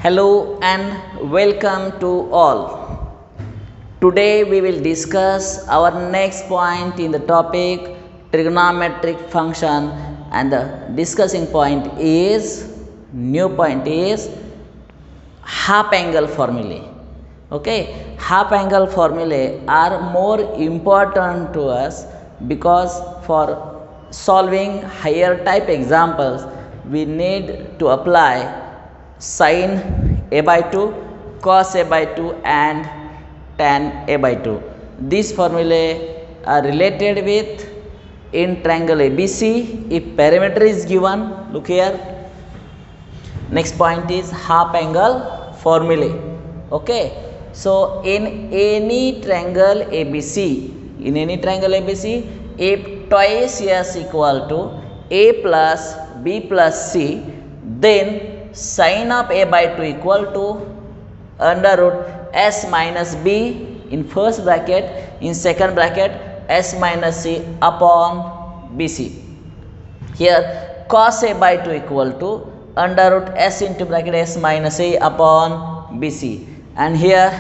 Hello and welcome to all. Today we will discuss our next point in the topic trigonometric function, and the discussing point is new point is half angle formulae. Okay, half angle formulae are more important to us because for solving higher type examples we need to apply sin a by 2, cos a by 2 and tan a by 2. These formulae are related with in triangle ABC if perimeter is given. Look here. Next point is half angle formulae. Okay. So in any triangle ABC, if twice S equal to A plus B plus C, then sin of A by 2 equal to under root S minus B in first bracket, in second bracket S minus C upon BC. Here cos A by 2 equal to under root S into bracket S minus A upon BC, and here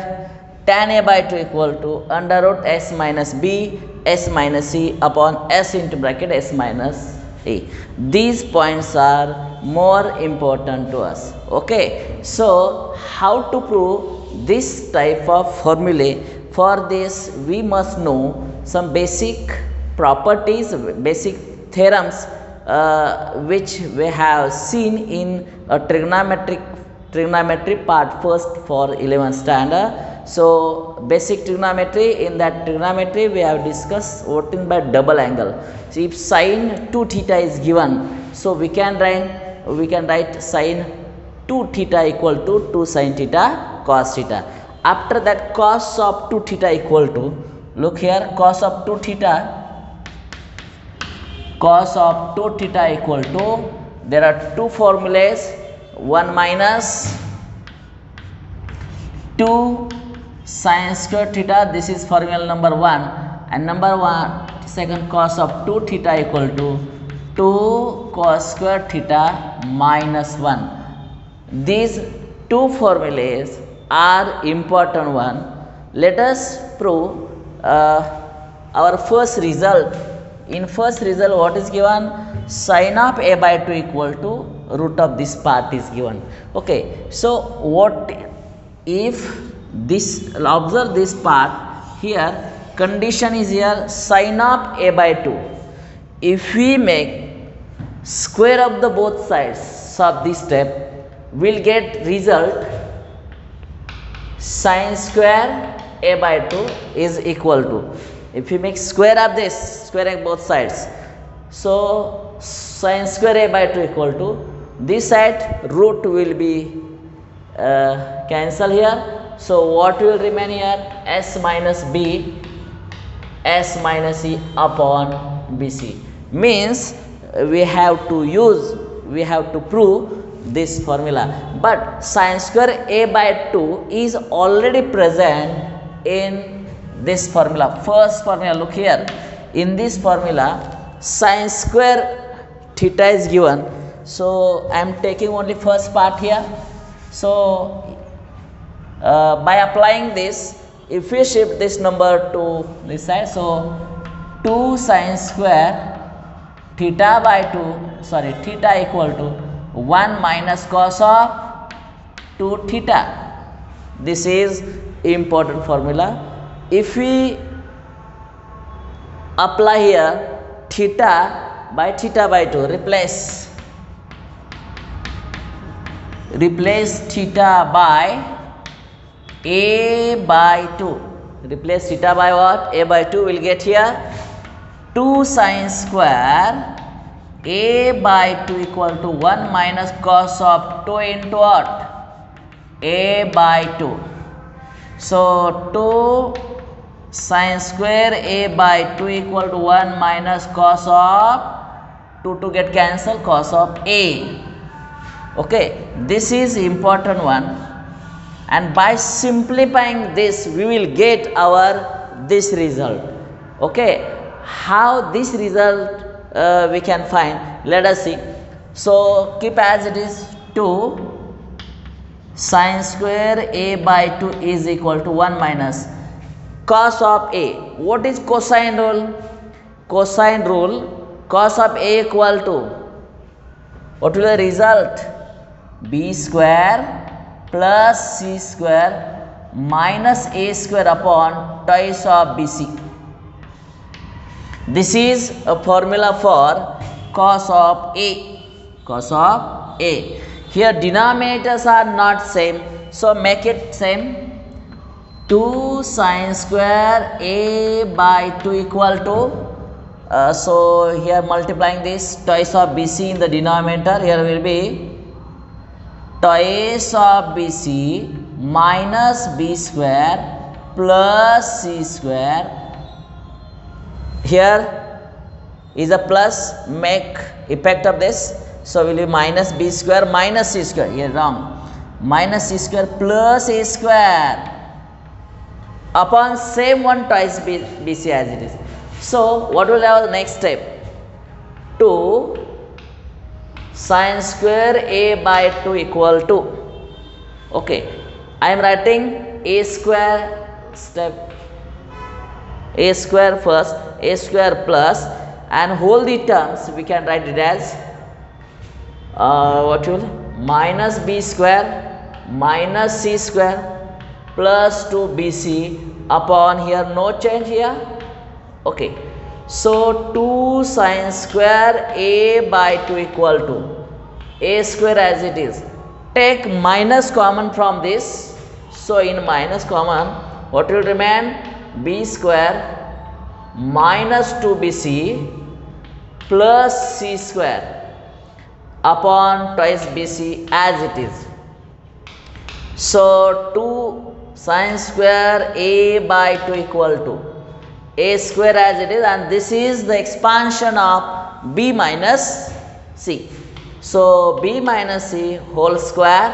tan A by 2 equal to under root S minus B S minus C upon S into bracket S minus A. These points are more important to us. Okay, so how to prove this type of formulae? For this we must know some basic properties, basic theorems which we have seen in a trigonometry part first for 11th standard. So basic trigonometry, in that trigonometry we have discussed working by double angle. So if sin 2 theta is given, so we can write sin 2 theta equal to 2 sin theta cos theta. After that cos of 2 theta equal to, look here, cos of 2 theta equal to, there are two formulas, 1 minus 2 sin square theta, this is formula number 1, and number 1 second cos of 2 theta equal to 2 cos square theta minus 1. These two formulas are important one. Let us prove our first result. In first result what is given? Sin of A by 2 equal to root of this part is given. Okay, so what if this, observe this part here, condition is here sin of A by 2. If we make square of the both sides of this step, we'll get result sin square A by 2 is equal to, if we make square of this, square of both sides, so sin square A by 2 equal to, this side root will be cancel here. So what will remain here? S minus B, S minus C upon BC. Means we have to prove this formula. But sin square A by 2 is already present in this formula. First formula, look here. In this formula, sin square theta is given. So I am taking only first part here. So by applying this, if we shift this number to this side, so 2 sin square theta by 2, theta equal to 1 minus cos of 2 theta. This is important formula. If we apply here theta by 2, replace theta by A by 2. Replace theta by what? A by 2 will get here 2 sin square A by 2 equal to 1 minus cos of 2 into what? A by 2. So 2 sin square A by 2 equal to 1 minus cos of 2 to get cancelled, cos of A. Okay, this is important one, and by simplifying this we will get this result. Okay, how this result we can find? Let us see. So keep as it is 2 Sine square a by 2 is equal to 1 minus cos of a. What is cosine rule? Cosine rule, cos of a equal to, what will be the result? B square plus c square minus a square upon twice of bc. This is a formula for cos of a. Cos of a. Here denominators are not same, so make it same. 2 sine square a by 2 equal to, so here multiplying this twice of bc in the denominator, here will be twice of bc minus b square plus c square. Here is a plus, make effect of this, so will be minus b square minus c square, here wrong, minus c square plus a square upon same one twice bc as it is. So what will have the next step? 2 sine square a by 2 equal to, okay, I am writing a square step, a square first, a square plus, and whole the terms we can write it as what will minus b square minus c square plus 2bc upon, here no change here, okay. So 2 sine square a by 2 equal to a square as it is. Take minus common from this, so in minus common what will remain? B square minus 2bc plus c square upon twice bc as it is. So 2 sine square a by 2 equal to a square as it is, and this is the expansion of b minus c. So b minus c whole square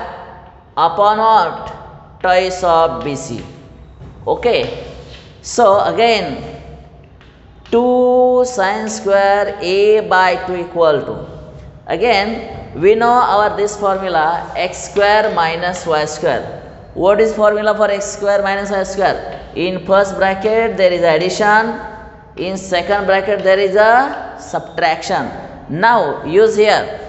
upon what? Twice of bc. Okay. So again 2 sine square a by 2 equal to, again we know our this formula x square minus y square. What is formula for x square minus y square? In first bracket there is addition, in second bracket there is a subtraction. Now use here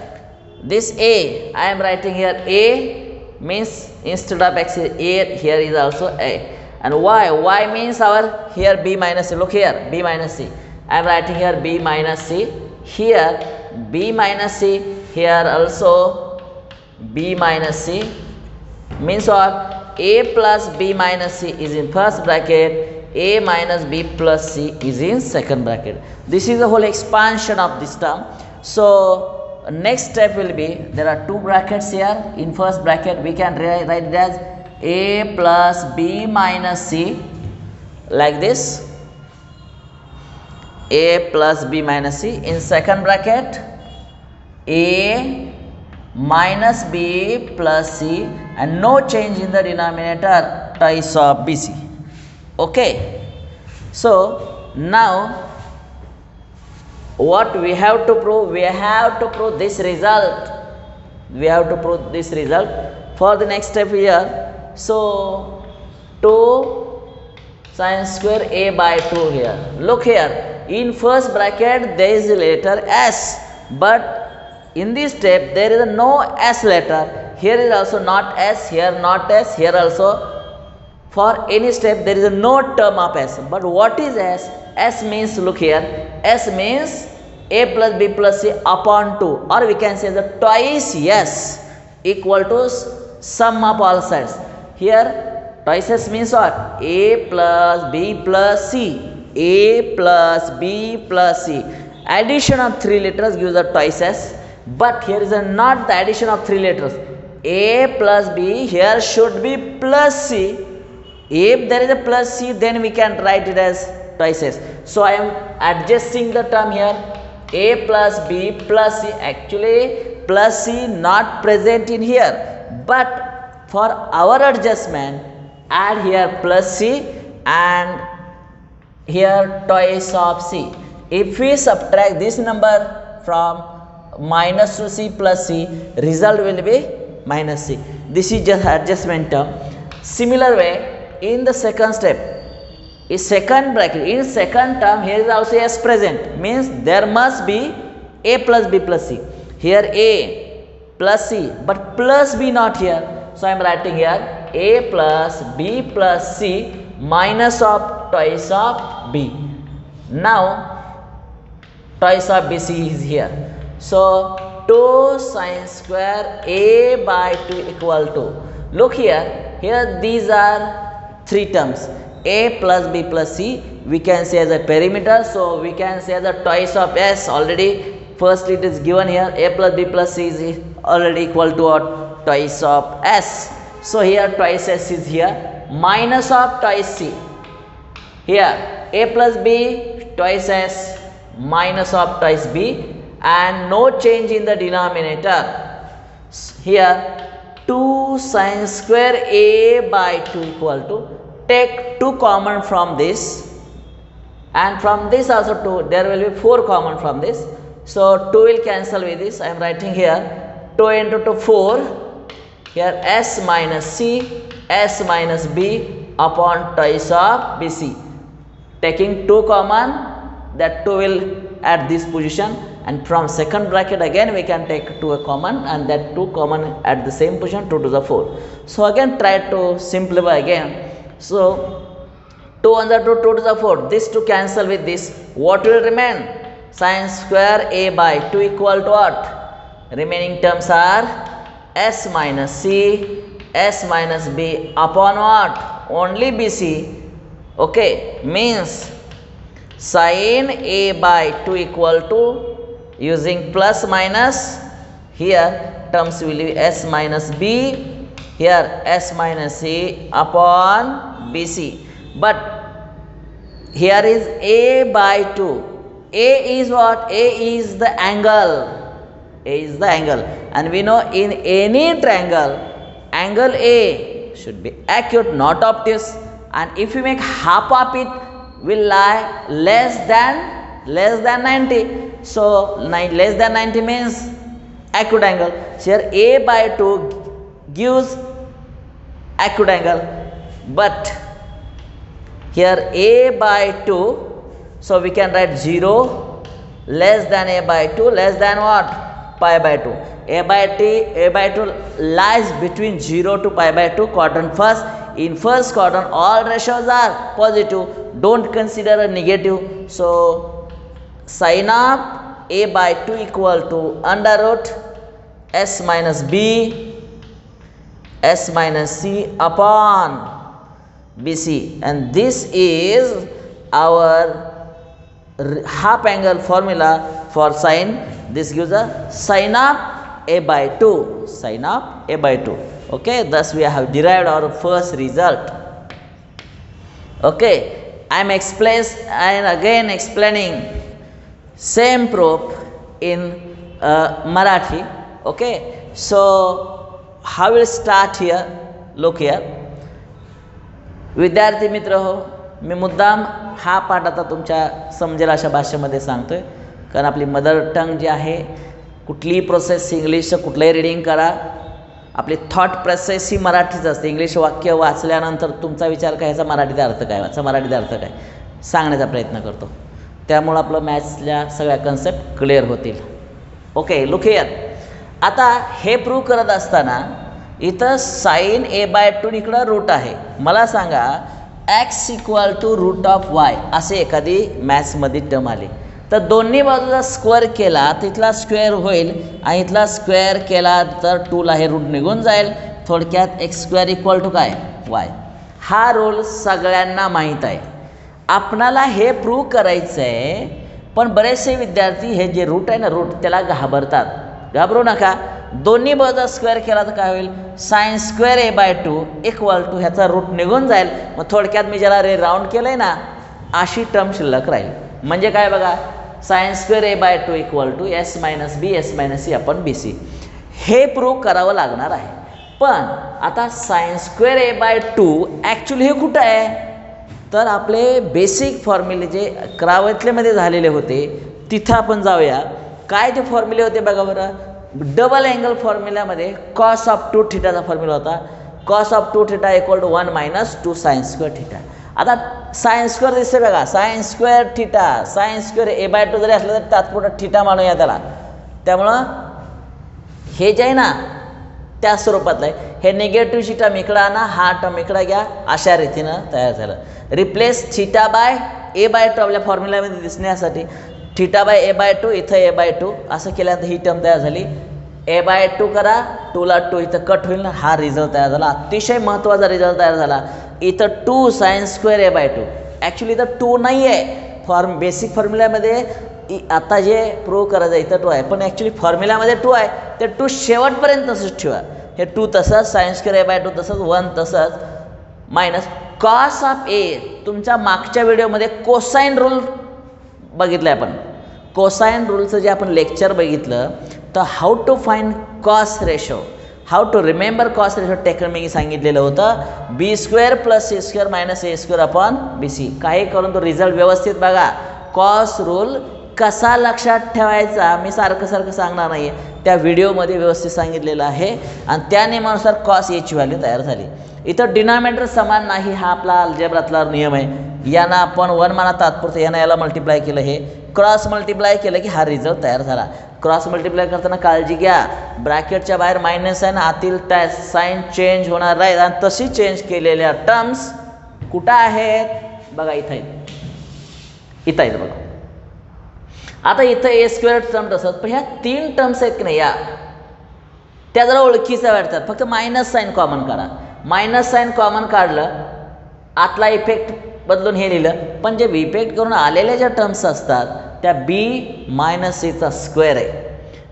this a, I am writing here a means instead of x is a, here is also a, and y means our here b minus c. Look here, b minus c, I am writing here b minus c, here b minus c, here also b minus c, means what? A plus b minus c is in first bracket, a minus b plus c is in second bracket. This is the whole expansion of this term. So next step will be, there are two brackets here. In first bracket we can write it as a plus b minus c, like this, a plus b minus c. In second bracket a minus b plus c, and no change in the denominator, twice of bc. Okay. So now what we have to prove? We have to prove this result. We have to prove this result for the next step here. So 2 sine square a by 2 here. Look here, in first bracket there is a letter s, but in this step there is no s letter. Here is also not s, here not s, here also. For any step there is no term of s. But what is s? S means, look here, s means a plus b plus c upon 2, or we can say the twice s equal to sum of all sides. Here twice s means what? A plus b plus c, a plus b plus c. Addition of 3 letters gives the twice s. But here is not the addition of 3 letters. A plus b, here should be plus c. If there is a plus c, then we can write it as twice s. So I am adjusting the term here, a plus b plus c. Actually plus c not present in here, but for our adjustment add here plus c and here twice of c. If we subtract this number from minus to c plus c, result will be minus c. this is just adjustment term. Similar way, in the second step, is second bracket, in second term here is also s present, means there must be a plus b plus c. Here a plus c, but plus b not here, so I am writing here a plus b plus c minus of twice of b. Now twice of bc is here, so 2 sine square a by 2 equal to, look here, these are three terms, a plus b plus c, we can say as a perimeter, so we can say the twice of s already. First it is given here, a plus b plus c is already equal to what? Twice of s. So here twice s is here, minus of twice c. Here a plus b twice s minus of twice b, and no change in the denominator. Here 2 sine square a by 2 equal to, take 2 common from this, and from this also 2, there will be 4 common from this. So 2 will cancel with this. I am writing here 2 into 2 4. Here s minus c, s minus b upon twice of bc. Taking 2 common, that 2 will at this position, and from second bracket again we can take 2 common, and that 2 common at the same position, 2 to the 4. So again try to simplify again. So 2 on the 2, 2 to the 4. This to cancel with this. What will remain? Sine square a by 2 equal to what? Remaining terms are s minus c, s minus b upon what? Only bc. Okay, means sine a by 2 equal to, using plus minus, here terms will be s minus b, here s minus c upon bc. But here is a by 2. A is what? A is the angle. A is the angle. And we know in any triangle, angle A should be acute, not obtuse. And if we make half of it, will lie less than 90. So less than 90 means acute angle. So here a by 2 gives acute angle, but here a by 2, so we can write 0 less than a by 2 less than what? Pi by 2. A by 2 lies between 0 to pi by 2, quadrant first. In first quadrant all ratios are positive, don't consider a negative. So sin of a by 2 equal to under root s minus b, s minus c upon bc, and this is our half angle formula for sine. This gives a sin of a by 2, sin of a by 2. Okay, thus we have derived our first result. Okay, I am again explaining same proof in Marathi. Okay, so how will start here? Look here, विद्यार्थी मित्र हो, मी मुद्दाम हा पाठ आता तुमच्या समजेल अशा भाषेमध्ये सांगतोय, कारण आपली मदर टंग जी आहे, कुठलीही प्रोसेस इंग्लिश कुठलंही रीडिंग करा, आपली थॉट प्रोसेस ही मराठीच असते. इंग्लिश वाक्य वाचल्यानंतर तुमचा विचार काय, ह्याचा मराठीचा अर्थ काय, ह्याचा मराठीचा अर्थ काय सांगण्याचा प्रयत्न करतो. त्यामुळं आपलं मॅथ्सच्या सगळ्या कन्सेप्ट क्लिअर होतील. Okay, look here. आता हे प्रूव्ह करत असताना इथं साइन ए बाय 2 इकडं रूट आहे. मला सांगा X equal to root of Y असे एखादी मॅथ्समध्ये टर्म आली तर दोन्ही बाजूचा स्क्वेअर केला तिथला स्क्वेअर होईल आणि इथला स्क्वेअर केला तर 2ला हे रूट निघून जाईल. थोडक्यात एक्स स्क्वेअर इक्वल टू काय, वाय. हा रूल सगळ्यांना माहीत आहे. आपणाला हे प्रूव्ह करायचं आहे, पण बरेचसे विद्यार्थी हे जे रूट आहे ना, रूट त्याला घाबरतात. घाबरू नका. दोन्ही बाजूचा स्क्वेअर केला तर काय होईल, sine square A by 2 equal to ह्याचा रूट निघून जाईल. मग थोडक्यात मी ज्याला रे राऊंड केलं आहे ना, अशी टर्म शिल्लक राहील. म्हणजे काय बघा, sine square A by 2 equal to S minus B, S minus C upon B C. हे प्रूव्ह करावं लागणार आहे. पण आता sine square A by 2 actually हे कुठं आहे, तर आपले बेसिक फॉर्म्युले जे 11वीमध्ये झालेले होते तिथं आपण जाऊया. काय ते फॉर्म्युले होते बघा बरं. डबल अँगल फॉर्म्युल्यामध्ये कॉस ऑफ 2 थिटाचा फॉर्म्युला होता. Cos of 2 theta equal to 1 minus 2 sine square theta. आता साइन स्क्वेअर दिसते बघा, sine square theta, sine square a/2 जरी असलं तर तात्पुरता थिटा मानूया त्याला. त्यामुळं हे जे आहे ना त्या स्वरूपातलं आहे. हे निगेटिव्ह टर्म इकडं आणा, हा टर्म इकडं घ्या, अशा रीतीनं तयार झालं. रिप्लेस थिटा बाय a/2 आपल्या फॉर्म्युल्यामध्ये दिसण्यासाठी थिटा बाय a/2 इथं a/2 असं केल्यानंतर ही टर्म तयार झाली. a/2 करा, 2ला 2 इथं कट होईल ना, हा रिझल्ट तयार झाला. अतिशय महत्त्वाचा रिझल्ट तयार झाला. इथं 2 साइन स्क्वेअर a/2. ॲक्च्युली इथं 2 नाही आहे, बेसिक फॉर्म्युल्यामध्ये आता जे प्रूव्ह करायचं इथं 2 आहे, पण ॲक्च्युली फॉर्म्युल्यामध्ये 2 आहे. ते 2 शेवटपर्यंत तसंच ठेवा. हे 2 तसंच, साइन स्क्वेअर a/2 तसंच, 1 तसंच, मायनस कॉस ऑफ ए. तुमच्या मागच्या व्हिडिओमध्ये कोसाइन रूल बघितलं आहे आपण. कोसाइन रूलचं जे आपण लेक्चर बघितलं तर how to find cos ratio, how to remember cos ratio technique मी सांगितलेलं होतं. b² + c² - a² upon bc. काही करून तो रिझल्ट व्यवस्थित बघा. कॉस रूल कसा लक्षात ठेवायचा मी सारखं सांगणार नाही आहे, त्या व्हिडिओमध्ये व्यवस्थित सांगितलेलं आहे. आणि त्या नियमानुसार कॉस एची व्हॅल्यू तयार झाली. इथं डिनॉमिनेटर समान नाही, हा आपला अल्जेब्रातला नियम आहे. यानं आपण 1 माना तात्पुरतं यानं याला मल्टिप्लाय केलं, हे क्रॉस मल्टिप्लाय केलं की हा रिझल्ट तयार झाला. क्रॉस मल्टिप्लाय करताना काळजी घ्या, ब्रॅकेटच्या बाहेर मायनस आहे ना, आतील साईन चेंज होणार नाही. आणि तशी चेंज केलेल्या टर्म्स कुठं आहेत बघा, इथं आहेत, इथं आहेत बघा. आता इथं a² टर्म तसंच, पण ह्या 3 टर्म्स आहेत की नाही या, त्या जरा ओळखीच्या वाटतात. फक्त मायनस साईन कॉमन काढा. मायनस साईन कॉमन काढलं, आतला इफेक्ट बदलून हे लिहिलं, पण जे इफेक्ट करून आलेल्या ज्या टर्म्स असतात त्या b - c² आहे.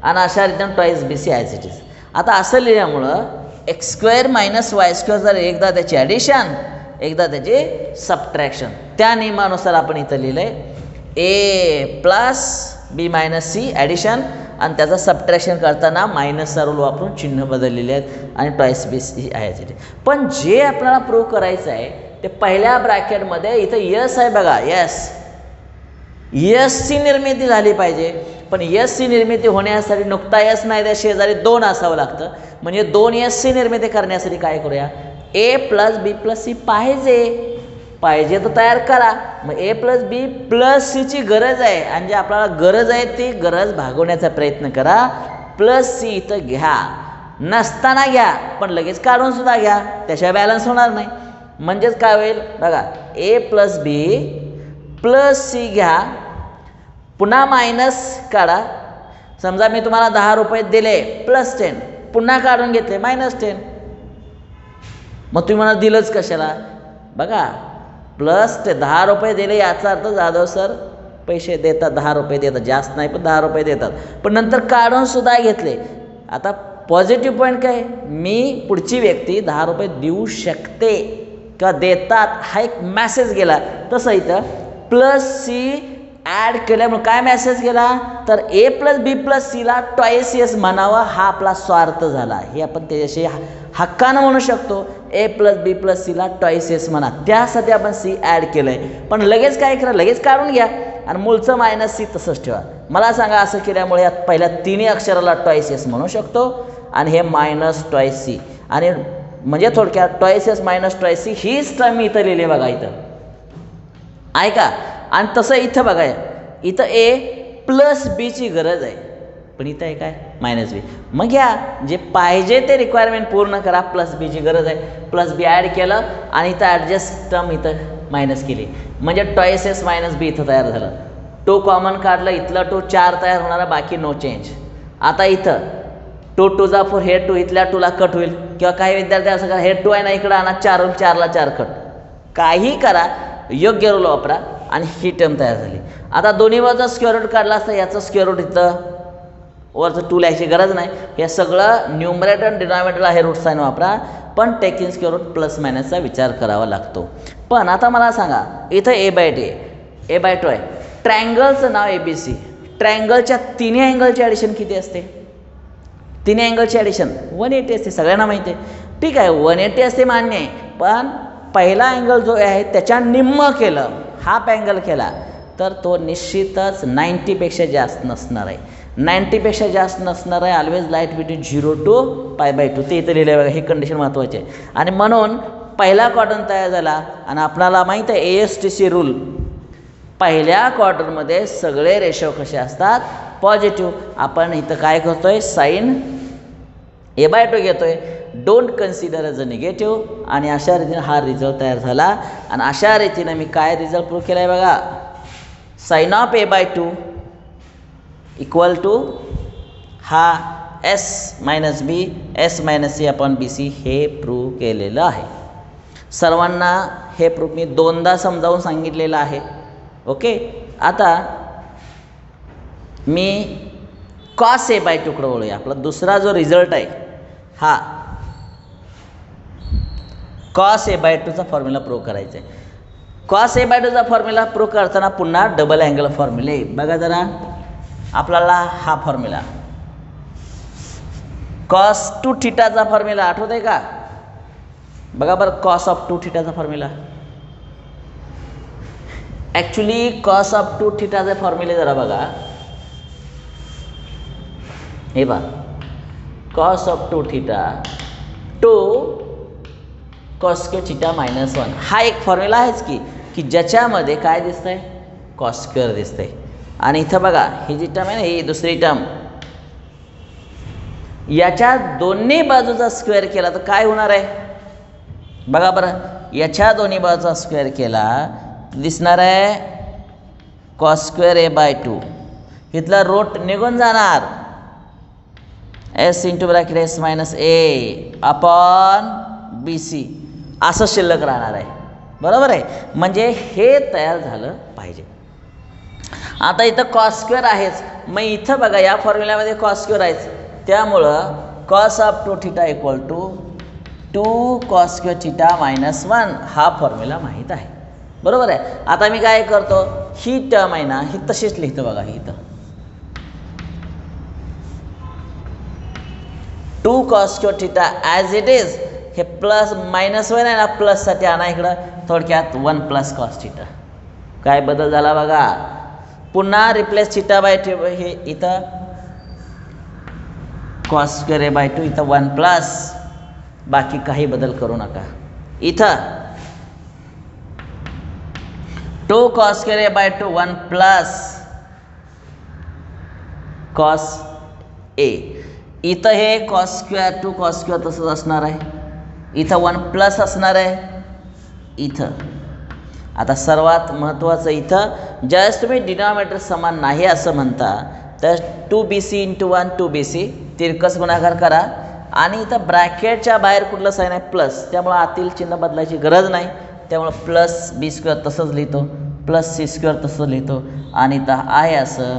आणि अशा रीतीनं twice bc as it is. आता असं लिहिल्यामुळं x² - y² जर एकदा त्याची ॲडिशन, एकदा त्याची सबट्रॅक्शन, त्या नियमानुसार आपण इथं लिहिलं आहे a + b - c ॲडिशन, आणि त्याचं सबट्रॅक्शन करताना मायनसचा रूल वापरून चिन्ह बदललेले आहेत आणि twice bc as it is. पण जे आपल्याला प्रूव्ह करायचं आहे ते पहिल्या ब्रॅकेटमध्ये इथं यस आहे बघा, यसची निर्मिती झाली पाहिजे. पण यसची निर्मिती होण्यासाठी नुकता यस नाही, त्या शेजारी 2 असावं लागतं. म्हणजे 2 यसची निर्मिती करण्यासाठी काय करूया, a + b + c पाहिजे तर तयार करा. मग a + b + c ची गरज आहे, आणि जे आपल्याला गरज आहे ती गरज भागवण्याचा प्रयत्न करा. +c इथं घ्या, नसताना घ्या, पण लगेच काढून सुद्धा घ्या, त्याशिवाय बॅलन्स होणार नाही. म्हणजेच काय होईल बघा, a + b + c घ्या, पुन्हा मायनस काढा. समजा मी तुम्हाला 10 रुपये दिले +10, पुन्हा काढून घेतले -10. मग तुम्ही मला दिलंच कशाला बघा, +10 रुपये दिले याचा अर्थ जाधव सर पैसे देतात, 10 रुपये देतात, जास्त नाही पण 10 रुपये देतात, पण नंतर काढून सुद्धा घेतले. आता पॉझिटिव्ह पॉईंट काय, मी पुढची व्यक्ती 10 रुपये देऊ शकते किंवा देतात हा एक मॅसेज गेला. तसं इथं +c ॲड केल्यामुळे काय मॅसेज गेला, तर a + b + c ला ट्वाईस यस म्हणावं, हा आपला स्वार्थ झाला. हे आपण त्याच्याशी हक्कानं म्हणू शकतो, a + b + c ला ट्वाईस यस म्हणा, त्यासाठी आपण c ॲड केलं आहे. पण लगेच काय करा, लगेच काढून घ्या आणि मूळचं -c तसंच ठेवा. मला सांगा, असं केल्यामुळे यात पहिल्या 3 अक्षराला ट्वाईस यस म्हणू शकतो आणि हे -2c, आणि म्हणजे थोडक्यात ट्वाईस यस -2c हीच टर्म मी इथं लिहिली बघा, इथं ऐका. आणि तसं इथं बघा, इथं a + b ची गरज आहे, पण इथं आहे काय -b. मग घ्या, जे पाहिजे ते रिक्वायरमेंट पूर्ण करा. +b ची गरज आहे, +b ॲड केलं आणि इथं ॲडजस्ट टर्म इथं मायनस केली, म्हणजे ट्वाईस यस -b इथं तयार झालं. 2 कॉमन काढलं, इथलं 2 4 तयार होणार, बाकी नो चेंज. आता इथं 2 × 2 = 4, हे 2 इथल्या 2ला कट होईल, किंवा काही विद्यार्थी असं करा, हे 2 आहे ना इकडं आणा, 4 × 4 = 4 कट, काही करा, योग्य रूल वापरा आणि ही टर्म तयार झाली. आता दोन्ही बाजूचा स्क्वेअर रूट काढला असता, याचं स्क्वेअर रूट इथं वरचं 2 लिहायची गरज नाही. हे सगळं न्यूमरेटर आणि डिनॉमिनेटरला हे रूट साईन वापरा, पण टेकिंग स्क्वेअर रूट +- विचार करावा लागतो. पण आता मला सांगा, इथं a/2 आहे, ट्रायंगलचं नाव ABC, ट्रायंगलच्या 3 अँगलची ॲडिशन किती असते, 3 अँगलची ॲडिशन 180 असते, सगळ्यांना माहिती आहे. ठीक आहे, 180 असते मान्य आहे, पण पहिला अँगल जो आहे त्याच्या निम्म केलं, हाफ अँगल केला, तर तो निश्चितच 90पेक्षा जास्त नसणार आहे. 90पेक्षा जास्त नसणार आहे, ऑलवेज लाईट बिटवीन 0 to π/2. ते इथं लिहिलं आहे बघा, ही कंडिशन महत्त्वाची आहे. आणि म्हणून पहिला क्वाड्रंट तयार झाला आणि आपल्याला माहीत आहे ASTC रूल, पहिल्या क्वाड्रंटमध्ये सगळे रेशो कसे असतात, पॉझिटिव्ह. आपण इथं काय करतोय, साईन A/2 घेतोय, don't consider as a negative. आणि अशा रीतीने हा रिझल्ट तयार झाला. आणि अशा रीतीने मी काय रिझल्ट प्रूव्ह केला आहे बघा, sine of A/2 equal to हा S - B S - C upon BC हे प्रूव्ह केलेलं आहे. सर्वांना हे प्रूव्ह मी 2दा समजावून सांगितलेलं आहे. ओके, आता मी कॉस A/2 कडे वळूया. आपला दुसरा जो रिझल्ट आहे हा कॉस A/2चा फॉर्म्युला प्रूव्ह करायचा आहे. कॉस A/2चा फॉर्म्युला प्रूव्ह करताना पुन्हा डबल अँगल फॉर्म्युले बघा जरा. आपल्याला हा फॉर्म्युला कॉस 2θ फॉर्म्युला आठवत आहे का? बघा बरं, cos of 2θ formula. Actually cos of 2θ फॉर्म्युले जरा बघा. हे बघा, कॉस ऑफ 2θ टू कॉस² θ -1 हा एक फॉर्म्युला आहेच की ज्याच्यामध्ये काय दिसतंय, कॉस² दिसतंय. आणि इथं बघा, ही जी टर्म आहे ना, ही दुसरी टर्म, याच्या दोन्ही बाजूचा स्क्वेअर केला तर काय होणार आहे बघा बरं. याच्या दोन्ही बाजूचा स्क्वेअर केला दिसणार आहे cos² A/2. इथला रूट निघून जाणार, S × S - A upon BC असं शिल्लक राहणार आहे. बरोबर आहे, म्हणजे हे तयार झालं पाहिजे. आता इथं cos² आहेच, मग इथं बघा या फॉर्म्युल्यामध्ये cos² आहेच, त्यामुळं cos of 2θ equal to 2 cos² θ -1 हा फॉर्म्युला माहीत आहे. बरोबर आहे. आता मी काय करतो, ही टर्म आहे ना, ही तशीच लिहितो बघा. ही इथं 2 cos² θ ॲज इट इज. हे प्लस -1 आहे ना, प्लससाठी आणा इकडं, थोडक्यात 1 + cos θ. काय बदल झाला बघा, पुन्हा रिप्लेस θ/2 हे इथं cos² A/2 इथं 1 प्लस, बाकी काही बदल करू नका. इथं 2 cos² A/2 1 plus cos A. इथं हे cos² 2 cos² तसंच असणार आहे, इथं 1 प्लस असणार आहे इथं. आता सर्वात महत्त्वाचं, इथं ज्यावेळेस तुम्ही डिनॉमिनेटर समान नाही असं म्हणता तर 2BC × 1 2BC तिरकस गुणाकार करा. आणि इथं ब्रॅकेटच्या बाहेर कुठलं साईन आहे, प्लस, त्यामुळं आतील चिन्ह बदलायची गरज नाही. त्यामुळं प्लस B² तसंच लिहितो, प्लस C² तसं लिहितो, आणि इथं आहे असं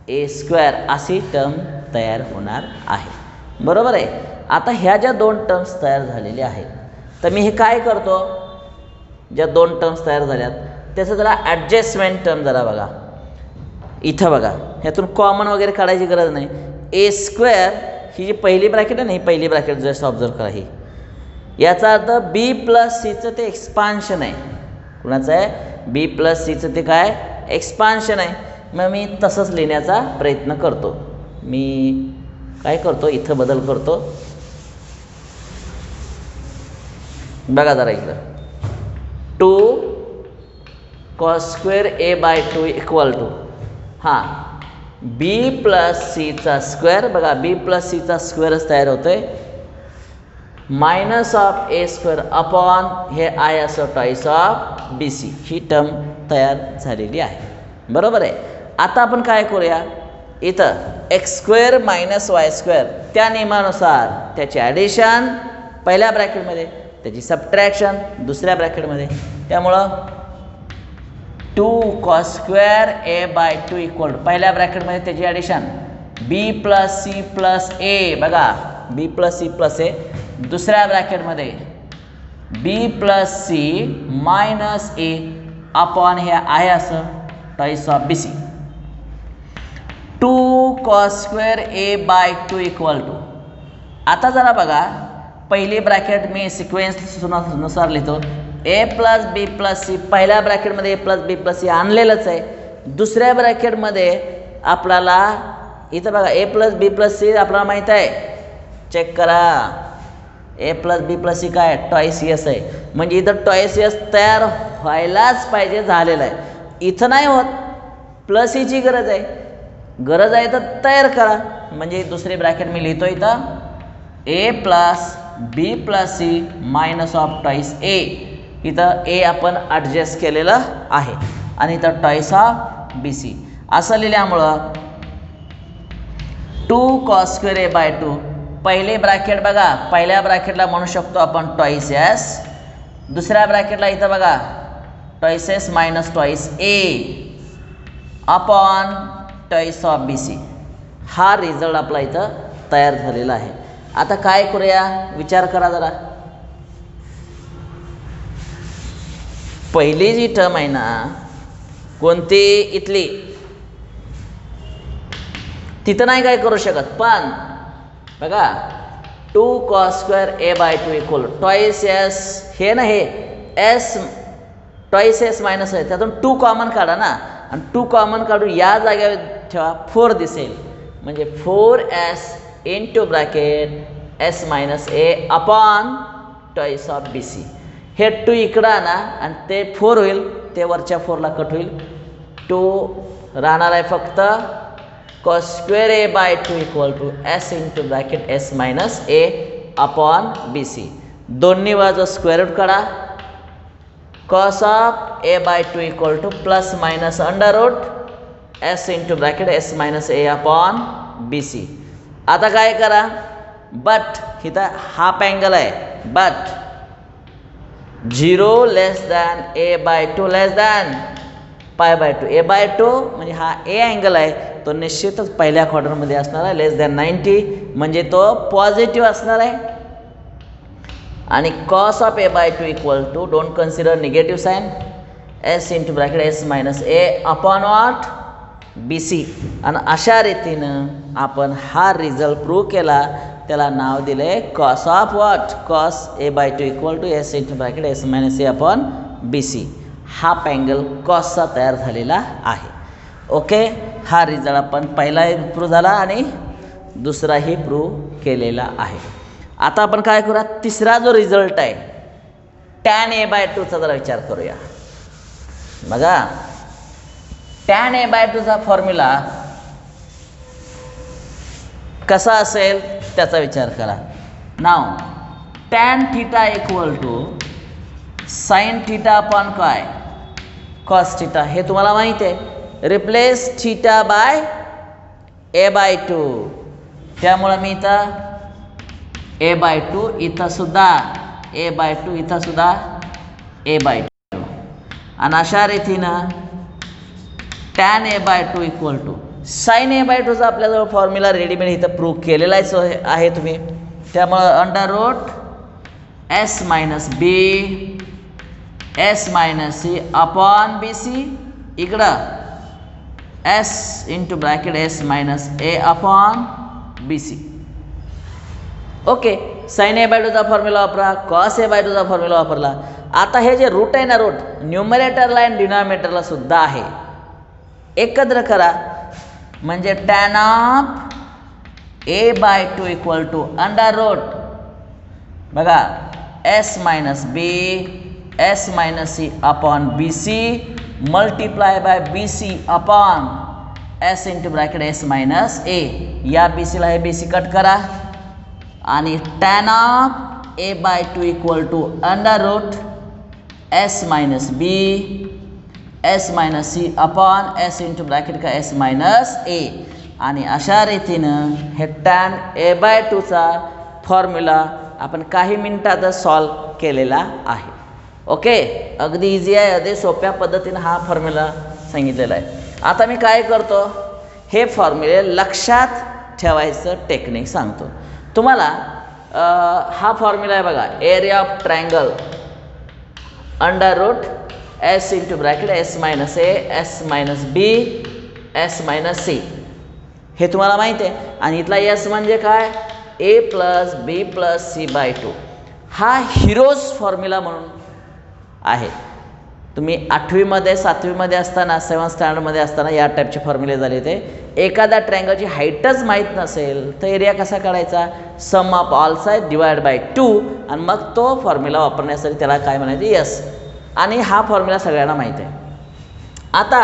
-A² अशी टर्म तयार होणार आहे. बरोबर आहे. आता ह्या ज्या 2 टर्म्स तयार झालेल्या आहेत, तर मी हे काय करतो, ज्या 2 टर्म्स तयार झाल्यात त्याचं जरा ॲडजस्टमेंट टर्म जरा बघा. इथं बघा, ह्यातून कॉमन वगैरे काढायची गरज नाही. A² ही जी पहिली ब्रॅकेट आहे ना, ही पहिली ब्रॅकेट जस्ट ऑब्झर्व करा. ही याचा अर्थ B + Cचं ते एक्सपान्शन आहे. कुणाचं आहे, B + Cचं ते काय, एक्सपान्शन आहे. मग मी तसंच लिहिण्याचा प्रयत्न करतो. मी काय करतो, इथं बदल करतो बघा जरा इकडं. 2 cos² A/2 इक्वल टू हां B + Cचा स्क्वेअर. बघा, B + Cचा स्क्वेअरच तयार होतोय, -A² अपॉन हे आहे असं टॉईस ऑफ BC. ही टर्म तयार झालेली आहे. बरोबर आहे. आता आपण काय करूया, इथं x² - y² त्या नियमानुसार त्याची ॲडिशन पहिल्या ब्रॅकेटमध्ये, त्याची सबट्रॅक्शन दुसऱ्या ब्रॅकेटमध्ये. त्यामुळं 2 cos² A/2 इक्वल पहिल्या ब्रॅकेटमध्ये त्याची ॲडिशन B + C + A. बघा, B + C + A. दुसऱ्या ब्रॅकेटमध्ये B + C - A अपॉन हे आहे असं twice of BC. 2 cos² A/2 equal to, आता जरा बघा, पहिली ब्रॅकेट मी सिक्वेन्सनुसार लिहितो, A + B + C. पहिल्या ब्रॅकेटमध्ये A + B + C आणलेलंच आहे. दुसऱ्या ब्रॅकेटमध्ये आपल्याला इथं बघा ए प्लस बी प्लस सी आपल्याला माहीत आहे, चेक करा. ए प्लस बी प्लस सी काय टॉईस एस आहे, म्हणजे इथं टॉईस एस तयार व्हायलाच पाहिजे, झालेलं आहे. इथं नाही होत, प्लस ईची गरज आहे तर तयार करा. म्हणजे दुसरे ब्रॅकेट मी लिहितो इथं A plus B plus C minus of twice A. इथं ए आपण ॲडजस्ट केलेलं आहे आणि इथं टॉईस ऑफ बी सी असं लिहिल्यामुळं 2 cos स्क्वेअर ए बाय 2. पहिले ब्रॅकेट बघा, पहिल्या ब्रॅकेटला म्हणू शकतो आपण टॉईस एस. दुसऱ्या ब्रॅकेटला इथं बघा twice S minus twice A upon twice of B C. हा रिझल्ट आपला इथं तयार झालेला आहे. आता काय करूया, विचार करा जरा. पहिली जी टर्म आहे ना कोणती, इथली, तिथं नाही काय करू शकत, पण बघा 2 cos square A by 2 equal toys S, हे ना हे एस टॉईस एस मायनस आहे, त्यातून 2 कॉमन काढा ना, आणि 2 कॉमन काढून या जागेवर ठेवा, 4 दिसेल. म्हणजे 4s into bracket S minus A upon twice of B C. हे 2 इकडं आणा आणि ते 4 होईल, ते वरच्या 4ला कट होईल. 2 राहणार आहे फक्त cos square A by 2 equal to S into bracket S minus A upon B C. दोन्ही बाजू स्क्वेअर रूट काढा. cos of A by 2 equal to plus minus under root S into bracket S minus A upon B C. आता काय करा, but इथं half angle आहे, but 0 less than A by 2 less than pi by 2. A by 2 म्हणजे हा ए angle आहे, तो निश्चितच पहिल्या क्वाड्रंटमध्ये असणार आहे, लेस दॅन 90 म्हणजे तो पॉझिटिव्ह असणार आहे. आणि cos of A by 2 equal to, don't consider negative sign, S into bracket S minus A upon what B C. आणि अशा रीतीनं आपण हा रिझल्ट प्रूव्ह केला, त्याला नाव दिले cos of what, cos A by 2 equal to S into bracket S minus A upon B C. Half angle कॉसचा तयार झालेला आहे. ओके, हा रिझल्ट आपण पहिलाही प्रूव्ह झाला आणि दुसराही प्रूव्ह केलेला आहे. आता आपण काय करूया, तिसरा जो रिझल्ट आहे टॅन ए बाय 2चा जरा विचार करूया. बघा टॅन ए बाय 2चा फॉर्म्युला कसा असेल त्याचा विचार करा. नाव tan theta equal to sine theta upon काय कॉस थिटा, हे तुम्हाला माहीत आहे. Replace theta by A by 2. त्यामुळं मी इथं ए बाय 2 इथं सुद्धा ए बाय 2 इथं सुद्धा ए बाय 2. आणि अशा रीतीनं tan A by 2 equal to sine A by 2चा आपल्याजवळ फॉर्म्युला रेडीमेड इथं प्रूव्ह केलेलाच आहे तुम्ही. त्यामुळं under root S minus B S minus C upon B C, इकडं S into bracket S minus A upon B C. Okay, sine A by 2चा formula वापरा, कॉस ए बाय 2चा formula वापरला. आता हे जे रूट आहे ना, रूट न्यूमरेटरला आणि डिनॉमिनेटरला सुद्धा आहे, एकत्र करा. म्हणजे tan of A by 2 equal to under root बघा S minus B S minus C upon B C multiply by B C upon S into bracket S minus A. या बी सीला हे बी सी कट करा आणि tan of A by 2 equal to under root S minus B S minus C upon S into bracket का S minus A. आणि अशा रीतीनं हे टॅन ए बाय 2चा फॉर्म्युला आपण काही मिनिटातच सॉल्व केलेला आहे. ओके, अगदी इझी आहे, अगदी सोप्या पद्धतीनं हा फॉर्म्युला सांगितलेला आहे. आता मी काय करतो, हे फॉर्म्युले लक्षात ठेवायचं टेक्निक सांगतो तुम्हाला. हा फॉर्म्युला आहे बघा, area of triangle under root S into bracket S minus A S minus B S minus C, हे तुम्हाला माहीत आहे. आणि इथला एस म्हणजे काय, A plus B plus C by 2. हा हिरोज फॉर्म्युला म्हणून आहे. तुम्ही 8वीमध्ये 7वीमध्ये असताना 7th स्टँडर्डमध्ये असताना या टाईपचे फॉर्म्युले झाले ते. एखादा ट्रँगलची हाईटच माहीत नसेल तर एरिया कसा काढायचा, sum of all side divide by 2 आणि मग तो फॉर्म्युला वापरण्यासाठी त्याला काय म्हणायचं, यस. आणि हा फॉर्म्युला सगळ्यांना माहीत आहे. आता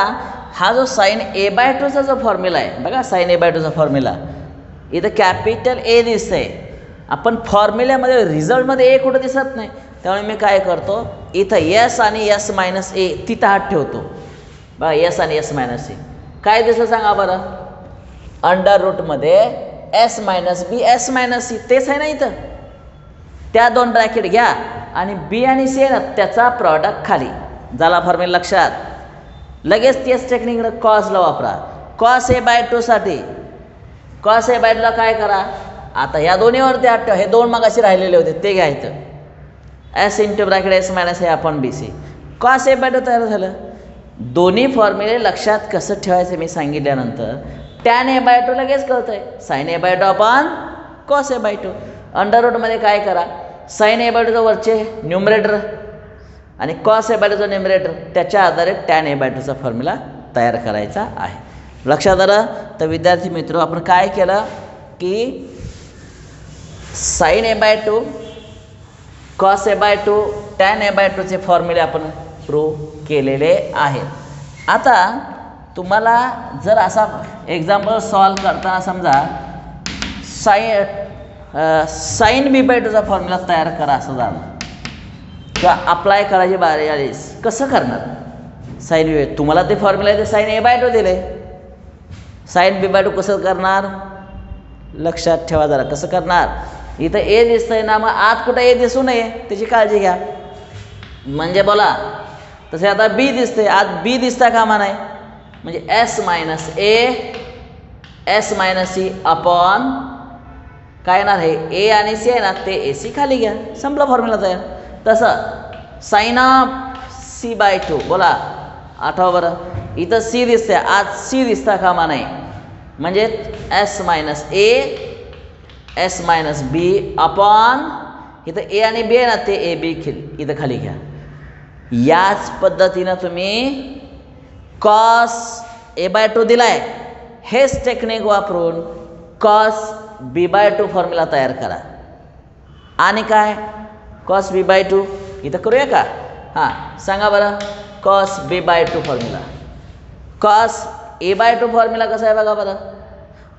हा जो साइन A/2चा जो फॉर्म्युला आहे बघा, साइन A/2चा फॉर्म्युला इथं कॅपिटल ए दिसतंय. आपण फॉर्म्युल्यामध्ये रिझल्टमध्ये ए कुठं दिसत नाही, त्यामुळे मी काय करतो इथं एस आणि एस मायनस ए तिथं हात ठेवतो बघा. एस आणि एस मायनस ए काय दिसलं सांगा बरं, under रूटमध्ये S minus B S minus C तेच आहे ना इथं. त्या 2 ब्रॅकेट घ्या आणि बी आणि सी आहे ना त्याचा प्रॉडक्ट खाली झाला फॉर्म्युला लक्षात. लगेच तेच टेक्निक कॉसला वापरा. कॉस A/2 साठी कॉस A/2ला काय करा, आता ह्या दोन्हीवरती हात ठेवा. हे 2 मगाशी राहिलेले होते ते घ्यायचं, S into bracket S minus A upon B C. Cos A/2 तयार झालं. दोन्ही फॉर्म्युले लक्षात कसं ठेवायचं मी सांगितल्यानंतर टॅन A/2 लगेच कळतं आहे, sine A/2 upon cos A/2. Under रूटमध्ये काय करा, साइन A/2चं वरचे न्यूमरेटर आणि कॉस A/2चं न्यूमरेटर त्याच्या आधारे टॅन A/2चा फॉर्म्युला तयार करायचा आहे. लक्षात आलं. तर विद्यार्थी मित्र आपण काय केलं की sine A/2 cos A/2 tan A/2चे फॉर्म्युले आपण प्रूव्ह केलेले आहेत. आता तुम्हाला जर असा एक्झाम्पल सॉल्व करताना समजा साइन B/2चा फॉर्म्युला तयार करा असं झालं किंवा अप्लाय करायची बारी आली, कसं करणार. साइन B तुम्हाला ते फॉर्म्युला ते साइन A/2 दिले, साइन B/2 कसं करणार लक्षात ठेवा जरा. कसं करणार, इथं ए दिसतंय ना, मग आत कुठं ए दिसू नये त्याची काळजी घ्या. म्हणजे बोला तसे आता बी दिसते, आत बी दिसता कामा नाही, म्हणजे S minus A S minus C upon काय येणार, हे ए आणि सी आहे ना ते ए सी खाली घ्या, संपला फॉर्म्युला तयार. तसं साइन ऑफ C/2 बोला आठवा बरं, इथं सी दिसते, आत सी दिसता कामा नाही, म्हणजे S minus A S minus B upon इथं ए आणि बी आहे ना ते ए बी इथं खाली घ्या. याच पद्धतीनं तुम्ही कॉस A/2 दिलाय, हेच टेक्निक वापरून कॉस B/2 फॉर्म्युला तयार करा. आणि काय कॉस B/2 इथं करूया का, हां सांगा बरं. Cos B/2 formula, cos A/2 formula कसा आहे बघा बरं.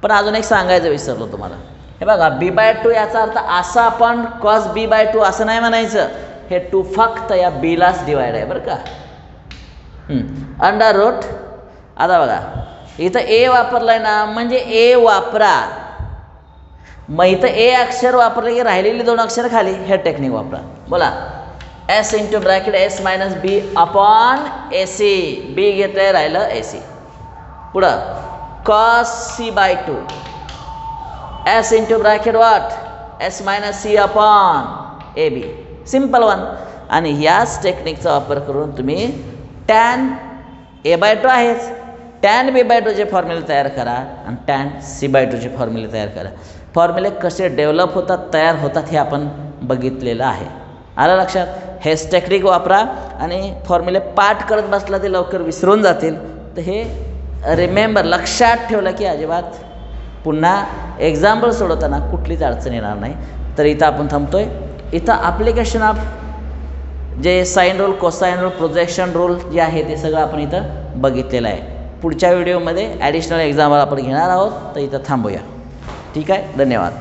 पण अजून एक सांगायचं विसरलो तुम्हाला, हे बघा B/2 याचा अर्थ असा आपण कॉस B/2 असं नाही म्हणायचं, हे 2 फक्त या बीलाच डिवाइड आहे बरं का. अंडर रूट आता बघा इथं ए वापरलाय ना, म्हणजे ए वापरा, मग इथं ए अक्षर वापरले की राहिलेली 2 अक्षर खाली, हे टेक्निक वापरा. बोला S into bracket S minus B upon A C, B घेतलंय राहिलं ए सी. पुढं cos C/2 S into bracket what S minus C upon A B, simple one. आणि याच टेक्निकचा वापर करून तुम्ही टॅन A/2 आहेच, टॅन B/2चे फॉर्म्युले तयार करा आणि टॅन C/2चे फॉर्म्युले तयार करा. फॉर्म्युले कसे डेव्हलप होतात तयार होतात हे आपण बघितलेलं आहे. आलं लक्षात. हेच टेक्निक वापरा आणि फॉर्म्युले पाठ करत बसला ते लवकर विसरून जातील. तर हे रिमेंबर लक्षात ठेवलं की अजिबात पुन्हा एक्झाम्पल सोडवताना कुठलीच अडचण येणार नाही. तर इथं आपण थांबतोय. इथं ॲप्लिकेशन ऑफ जे sine rule cosine rule projection rule जे आहे ते सगळं आपण इथं बघितलेलं आहे. पुढच्या व्हिडिओमध्ये ॲडिशनल एक्झाम्पल आपण घेणार आहोत. तर इथं थांबूया. ठीक आहे, धन्यवाद.